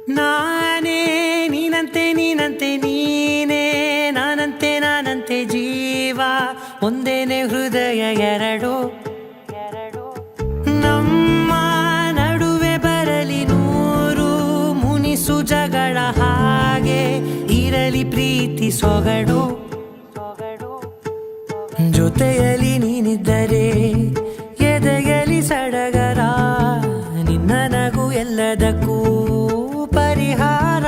ನಾನೇ ನೀನಂತೆ ನೀನಂತೆ ನೀನೇ ನಾನಂತೆ ನಾನಂತೆ ಜೀವ ಒಂದೇನೆ ಹೃದಯ ಎರಡು ನಮ್ಮ ನಡುವೆ ಬರಲಿ ನೂರು ಮುನಿಸು ಜಗಳ ಹಾಗೆ ಇರಲಿ ಪ್ರೀತಿ ಸೊಗಡು ಜೊತೆಯಲ್ಲಿ ನೀನಿದ್ದರೆ ಎದೆಯಲಿ ಸಡಗರ ನಿನ್ನ ನಗು ಎಲ್ಲದಕ್ಕೂ ಪರಿಹಾರ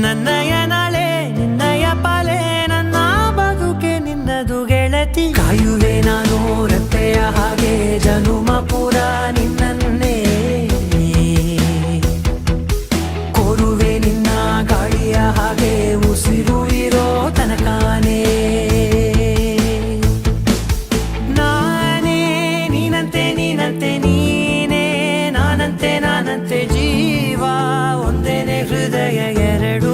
ನನ್ನಯ ನಾಳೆ ನಿನ್ನಯ ಪಾಲೆ ನನ್ನ ಬದುಕೆ ನಿನ್ನದು ಗೆಳತಿ ಕಾಯುವೆ ನಾನು ರೆಪ್ಪೆಯ ಹಾಗೆ ಜನುಮ ಪೂರ ನಿನ್ನನ್ನೇ ಕೋರುವೆ ನಿನ್ನ ಗಾಳಿಯ ಹಾಗೆ ಉಸಿರು ಇರೋ ತನಕಾನೇ ನಾನೇ ನೀನಂತೆ ನೀನಂತೆ ನೀನೇ ನಾನಂತೆ ನಾನಂತೆ ಜೀವ ಒಂದೇನೆ ಹೃದಯ ಎರಡು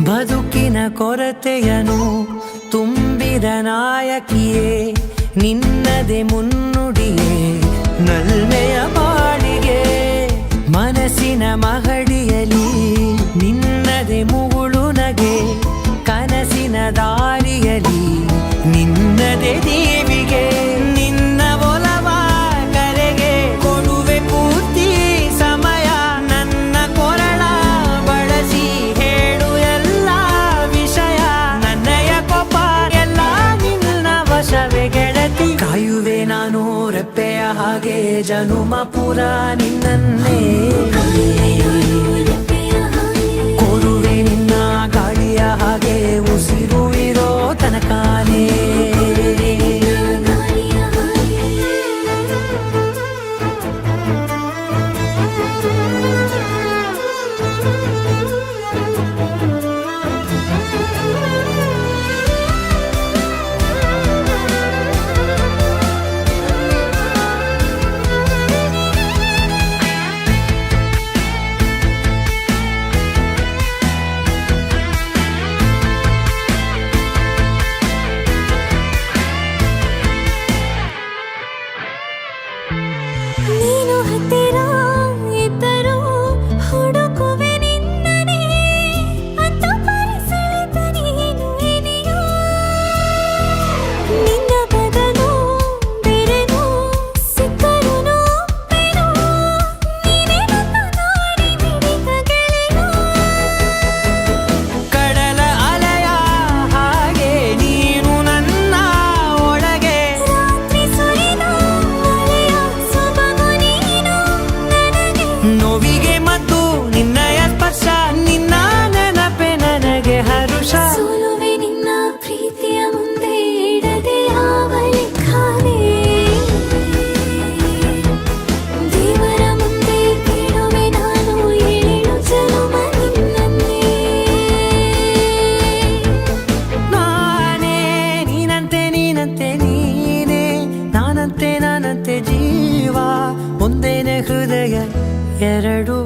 ಬದುಕಿನ ಕೊರತೆಯನು ತುಂಬಿದ ನಾಯಕಿಯೇ ನಿನ್ನದೆ ಮುನ್ನುಡಿಯೇ ನಲ್ಮೆಯ ಬಾಳಿಗೆ ಮನಸ್ಸಿನ ಮಹಡಿಯಲಿ ನಿನ್ನದೆ ಮುಗುಳು ನಗೆ ಕನಸಿನ ದಾರಿಯಲಿ ನಿನ್ನದೆ ದೇವಿಗೆ ನಿನ್ನ ಒಲವ ಕರೆಗೆ ಕೊಡುವೆ ಪೂರ್ತಿ ಸಮಯ ನನ್ನ ಕೊರಳ ಬಳಸಿ ಹೇಳು ಎಲ್ಲ ವಿಷಯ ನನ್ನಯ ಕೋಪ ಎಲ್ಲ ನಿನ್ನ ವಶವೇ ಗೆಳತಿ ಕಾಯುವೆ ನಾನು ರೆಪ್ಪೆಯ ಹಾಗೆ ಜನುಮ ಪೂರ ನಿನ್ನನ್ನೇ ಕೋರುವೆ ನಿನ್ನ ಗಾಳಿಯ ಹಾಗೆ ಉಸಿರು ಇರೋ ತನಕಾನೇ ನೀನು ಹತ್ತಿರ ಇದ್ದರೂ ಹುಡುಕುವೆ ನಿನ್ನನೇ ಅಂತ ಪರಿಸರದ ನೀನು ಇದೆಯೋ ನಿನ್ನ ಬದಲು ಬೇರೆನೋ ಸಿಕ್ಕರೂ ಬೇನೋ ನೀನೇ ನನ್ನ ನಾಡಿ ಮಿಡಿತ ಗೆಳೆಯೋ ಕಡಲ ಅಲೆಯ ಹಾಗೆ ನೀನು ನನ್ನ ಒಳಗೆ ರಾತ್ರಿ ಸುರಿದ ಮಳೆಯ ಸೊಬಗು ನೀನು ನನಗೆ ನೋವಿಗೆ ಮತ್ತು ನಿನ್ನಯ ಸ್ಪರ್ಶ ನಿನ್ನ ನೆನಪೆ ನನಗೆ ಹರುಷ ಸೋಲುವೆ ನಿನ್ನ ಪ್ರೀತಿಯ ಮುಂದೆ ಇಡದೆ ಯಾವ ಲೆಕ್ಕವೇ ದೇವರ ಮುಂದೆ ಬೇಡುವೆ ನಾನು ಏಳು ಜನುಮ ನಿನ್ನನ್ನೇ ನಾನೇ ನೀನಂತೆ ನೀನಂತೆ ನೀನೇ ನಾನಂತೆ ನಾನಂತೆ ಜೀವ ಒಂದೇನೆ ಹೃದಯ ಎರಡು